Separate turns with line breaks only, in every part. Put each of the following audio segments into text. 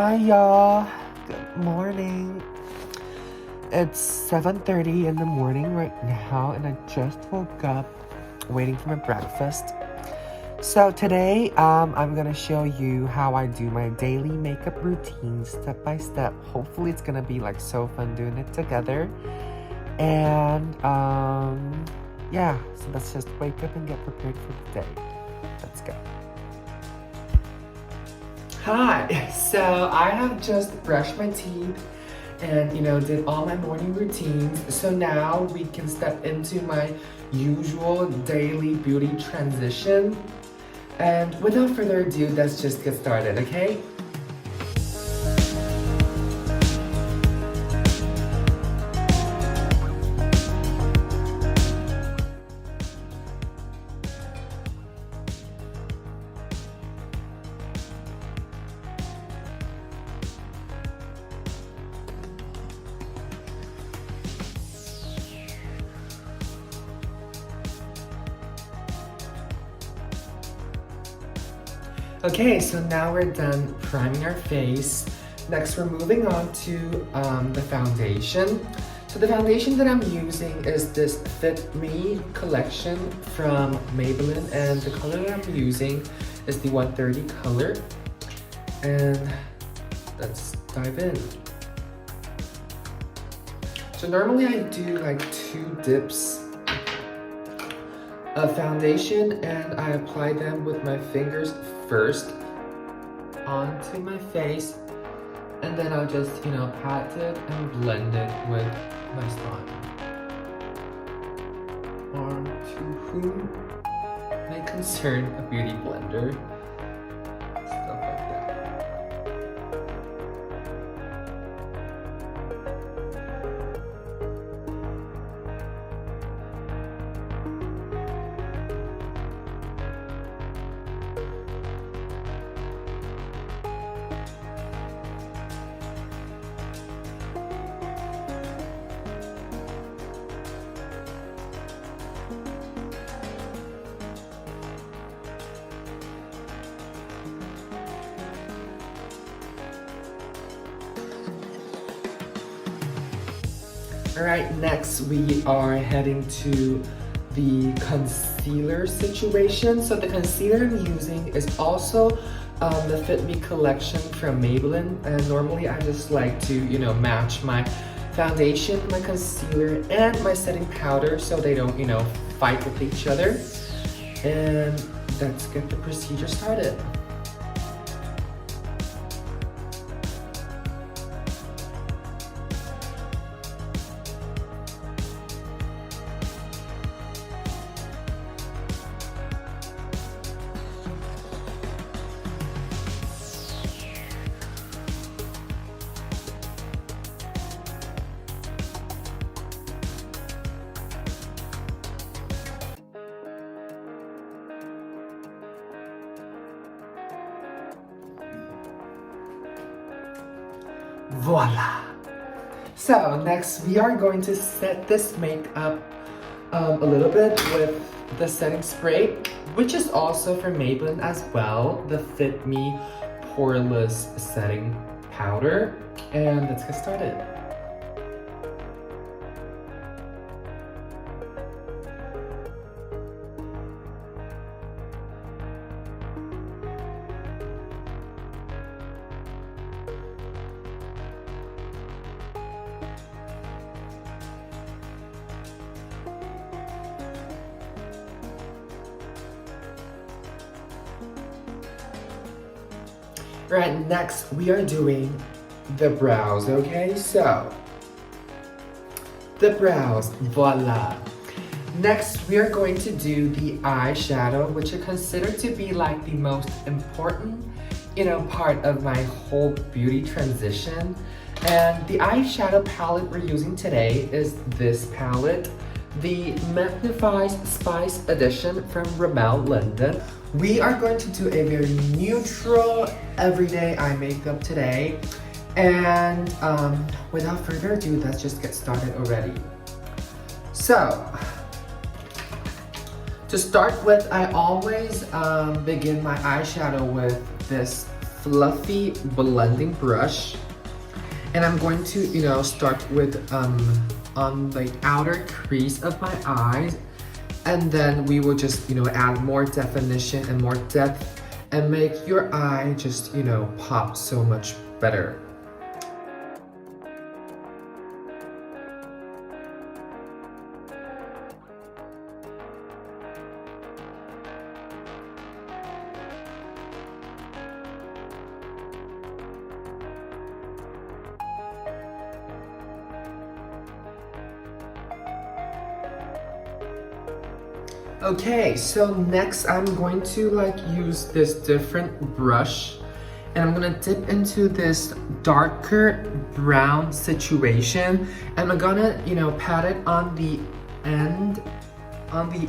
Hi y'all, good morning. It's 7:30 in the morning right now and I just woke up waiting for my breakfast. So today I'm gonna show you how I do my daily makeup routine step by step. Hopefully it's gonna be like so fun doing it together. And yeah, so let's just wake up and get prepared for the day. Let's go. Hi, so I have just brushed my teeth and did all my morning routines. So now we can step into my usual daily beauty transition. And without further ado, let's just get started, okay? Okay, so now we're done priming our face. Next, we're moving on to the foundation. So the foundation that I'm using is this Fit Me collection from Maybelline, and the color that I'm using is the 130 color. And let's dive in. So normally I do like 2 dips of foundation and I apply them with my fingers first onto my face, and then I'll just pat it and blend it with my sponge. Or to whom may concern a beauty blender, stuff like that. Alright, next we are heading to the concealer situation. So the concealer I'm using is also the Fit Me collection from Maybelline, and normally I just like to match my foundation, my concealer, and my setting powder so they don't fight with each other. And let's get the procedure started. Voila! So next we are going to set this makeup a little bit with the setting spray, which is also from Maybelline as well, the Fit Me Poreless Setting Powder. And let's get started. Right, next we are doing the brows, okay? So, the brows, voila. Next, we are going to do the eyeshadow, which I consider to be like the most important, part of my whole beauty transition. And the eyeshadow palette we're using today is this palette, the Magnifies Spice Edition from Rimmel London. We are going to do a very neutral, everyday eye makeup today. And without further ado, let's just get started already. So, to start with, I always begin my eyeshadow with this fluffy blending brush. And I'm going to, start with on the outer crease of my eyes. And then we will just, add more definition and more depth and make your eye just, pop so much better. Okay, so next I'm going to use this different brush and I'm gonna dip into this darker brown situation and I'm gonna, pat it on the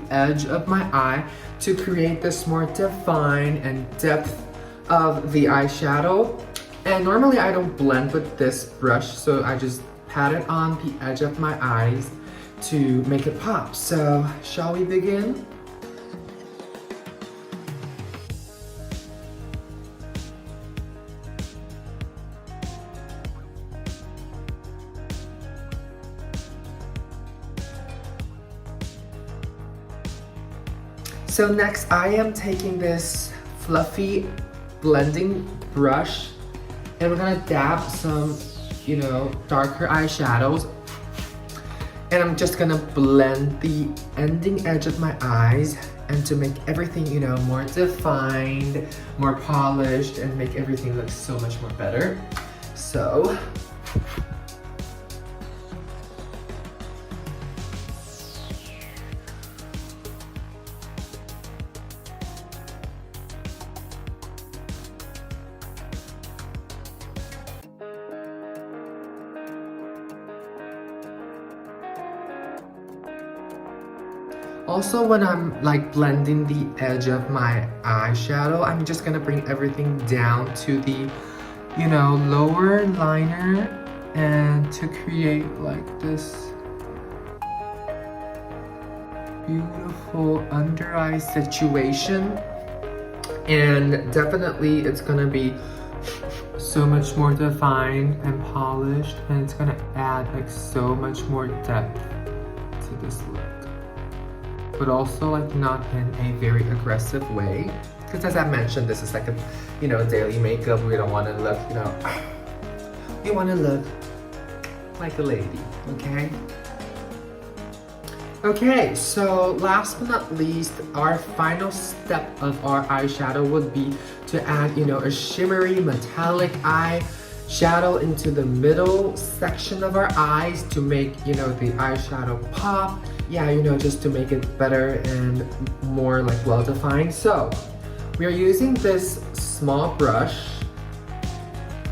edge of my eye to create this more define and depth of the eyeshadow. And normally I don't blend with this brush, so I just pat it on the edge of my eyes to make it pop. So, shall we begin? So next I am taking this fluffy blending brush and we're gonna dab some, darker eyeshadows. And I'm just gonna blend the ending edge of my eyes and to make everything, more defined, more polished, and make everything look so much more better. So, also, when I'm blending the edge of my eyeshadow, I'm just gonna bring everything down to the, lower liner and to create this beautiful under eye situation. And definitely it's gonna be so much more defined and polished, and it's gonna add so much more depth to this look. But also not in a very aggressive way, because as I mentioned, this is a daily makeup. We don't want to look we want to look like a lady. Okay, so last but not least, our final step of our eyeshadow would be to add a shimmery metallic eyeshadow into the middle section of our eyes to make the eyeshadow pop. Yeah, just to make it better and more well-defined. So we are using this small brush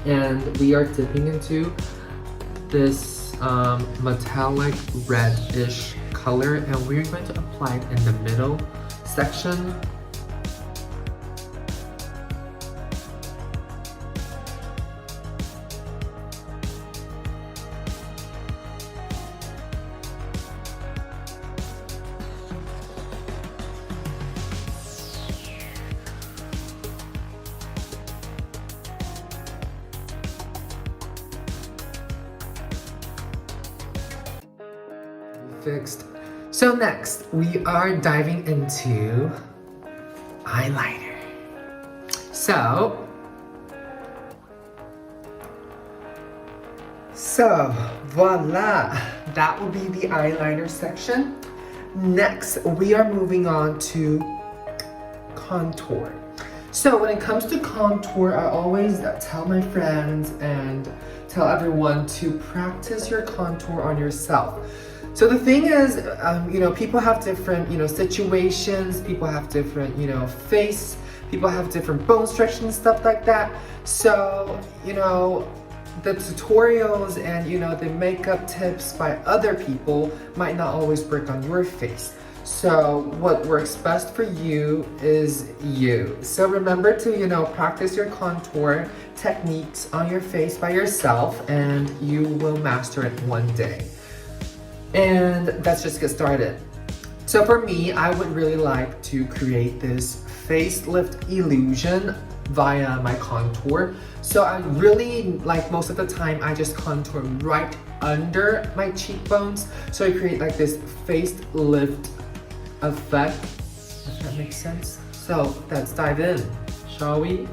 and we are dipping into this metallic reddish color and we're going to apply it in the middle section. Fixed. So next we are diving into eyeliner. So voila, that will be the eyeliner section. Next we are moving on to contour. So when it comes to contour, I always tell my friends and tell everyone to practice your contour on yourself. So the thing is, people have different, situations, people have different, face, people have different bone structure and stuff like that. So, the tutorials and, the makeup tips by other people might not always work on your face. So what works best for you is you. So remember to, practice your contour techniques on your face by yourself and you will master it one day. And let's just get started. So for me, I would really like to create this facelift illusion via my contour. So I really, like most of the time, I just contour right under my cheekbones. So I create like this facelift effect, if that makes sense. So let's dive in, shall we?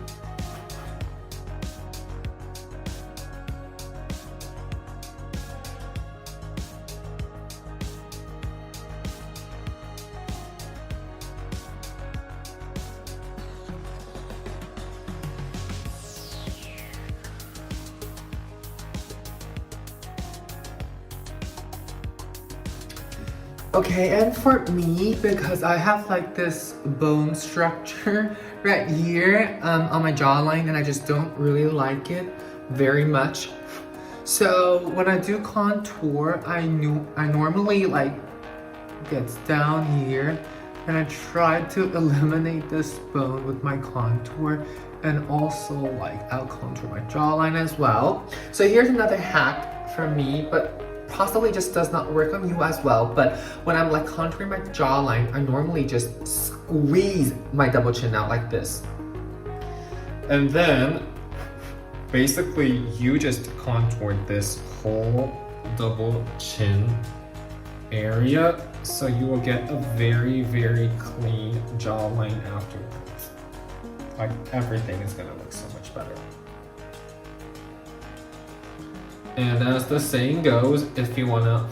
Okay, and for me, because I have like this bone structure right here on my jawline, and I just don't really like it very much. So when I do contour, I normally like gets down here, and I try to eliminate this bone with my contour, and also like I'll contour my jawline as well. So here's another hack for me, but possibly just does not work on you as well. But when I'm like contouring my jawline, I normally just squeeze my double chin out like this. And then basically you just contour this whole double chin area, so you will get a very, very clean jawline afterwards. Like everything is gonna look so much better. And as the saying goes, if you wanna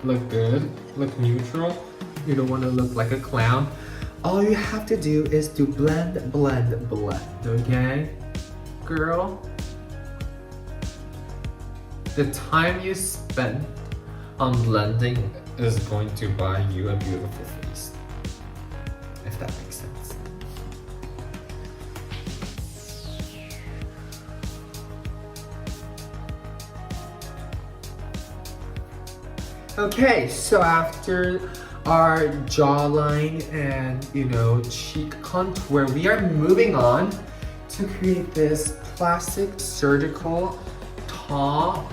look good, look neutral, you don't wanna look like a clown, all you have to do is to blend, blend, blend, okay? Girl, the time you spend on blending is going to buy you a beautiful face, if that makes sense. Okay, so after our jawline and, you know, cheek contour, we are moving on to create this classic surgical, tall,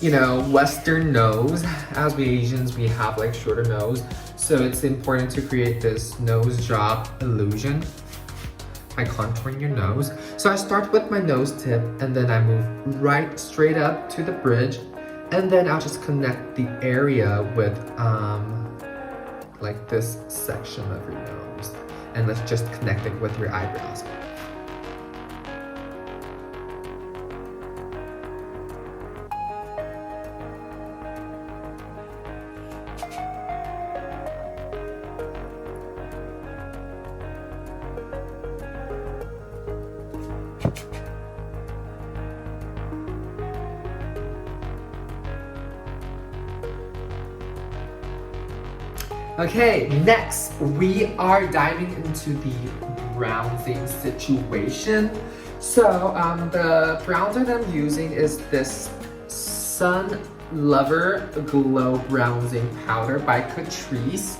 you know, Western nose. As we Asians, we have like shorter nose. So it's important to create this nose job illusion by contouring your nose. So I start with my nose tip, and then I move right straight up to the bridge. And then I'll just connect the area with like this section of your nose. And let's just connect it with your eyebrows. Okay, next we are diving into the bronzing situation. So the bronzer that I'm using is this Sun Lover Glow Bronzing Powder by Catrice.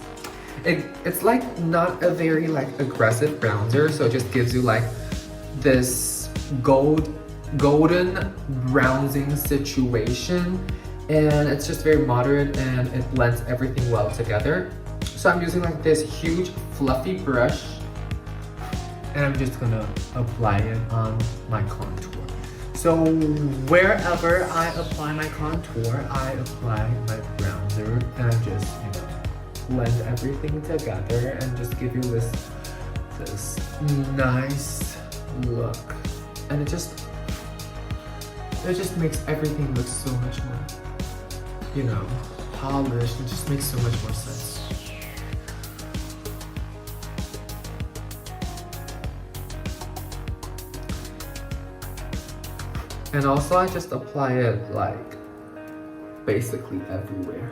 It's like not a very like aggressive bronzer, so it just gives you like this golden bronzing situation, and it's just very moderate and it blends everything well together. So I'm using like this huge fluffy brush, and I'm just gonna apply it on my contour. So wherever I apply my contour, I apply my bronzer, and I just, you know, blend everything together and just give you this nice look. And it just makes everything look so much more, you know, polished. It just makes so much more sense. And also I just apply it like basically everywhere.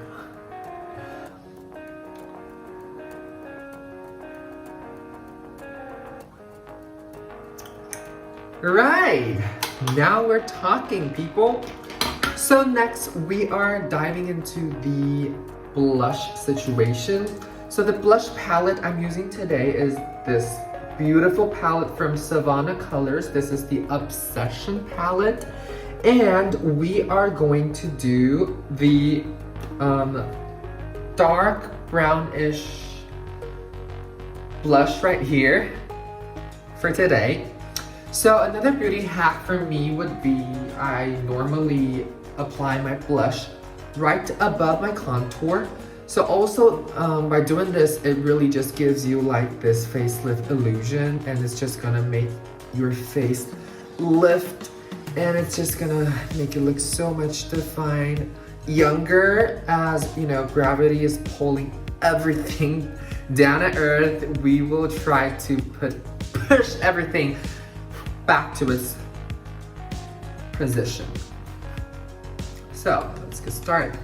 Right, now we're talking, people. So next we are diving into the blush situation. So the blush palette I'm using today is this beautiful palette from Savannah Colors. This is the Obsession palette, and we are going to do the dark brownish blush right here for today. So another beauty hack for me would be I normally apply my blush right above my contour. So also by doing this, it really just gives you like this facelift illusion, and it's just gonna make your face lift, and it's just gonna make it look so much defined, younger, as you know, gravity is pulling everything down to earth. We will try to push everything back to its position. So let's get started.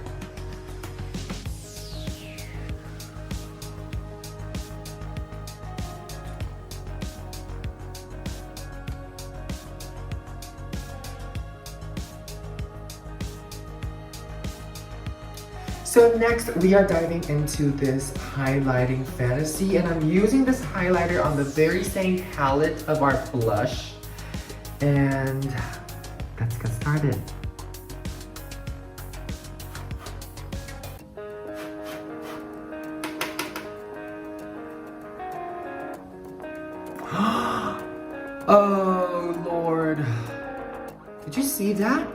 So next we are diving into this highlighting fantasy, and I'm using this highlighter on the very same palette of our blush. And let's get started. Oh Lord, did you see that?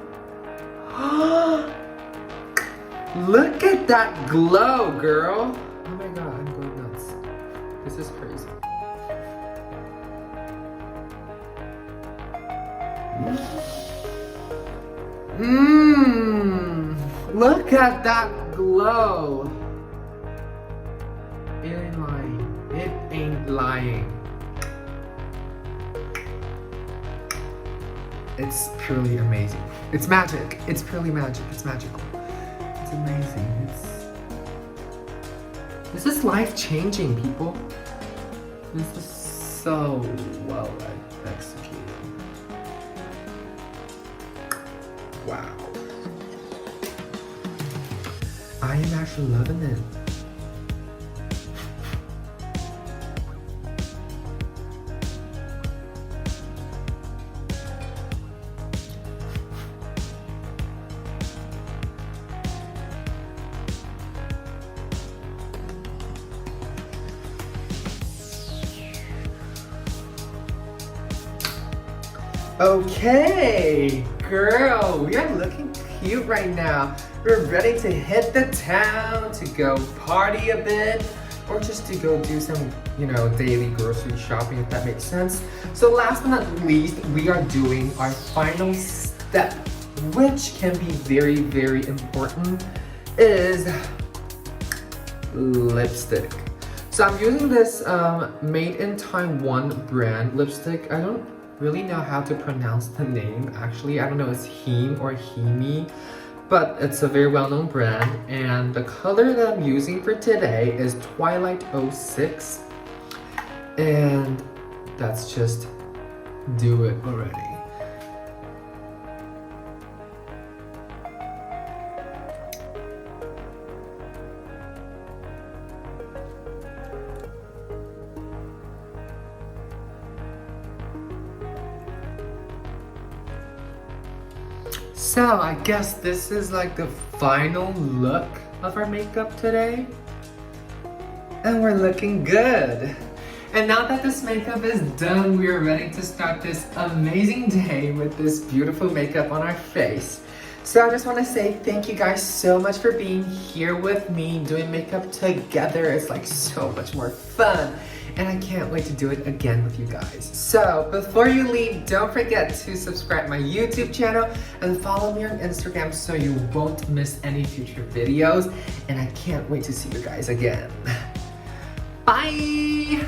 Look at that glow, girl. Oh my god, I'm going nuts. This is crazy. Look at that glow. It ain't lying. It ain't lying. It's purely amazing. It's magic. It's purely magic. It's magical. It's amazing. This is life-changing, people. This is so well executed. Wow. I am actually loving it. Okay, girl, we are looking cute right now. We're ready to hit the town, to go party a bit, or just to go do some, you know, daily grocery shopping, if that makes sense. So last but not least, we are doing our final step, which can be very, very important, is lipstick. So I'm using this Made in Taiwan brand lipstick. I don't really know how to pronounce the name, actually. I don't know if it's Heme or Heme, but it's a very well-known brand, and the color that I'm using for today is Twilight 06, and let's just do it already. So I guess this is like the final look of our makeup today. And we're looking good. And now that this makeup is done, we are ready to start this amazing day with this beautiful makeup on our face. So I just want to say thank you guys so much for being here with me doing makeup together. It's like so much more fun. And I can't wait to do it again with you guys. So before you leave, don't forget to subscribe to my YouTube channel and follow me on Instagram so you won't miss any future videos. And I can't wait to see you guys again. Bye!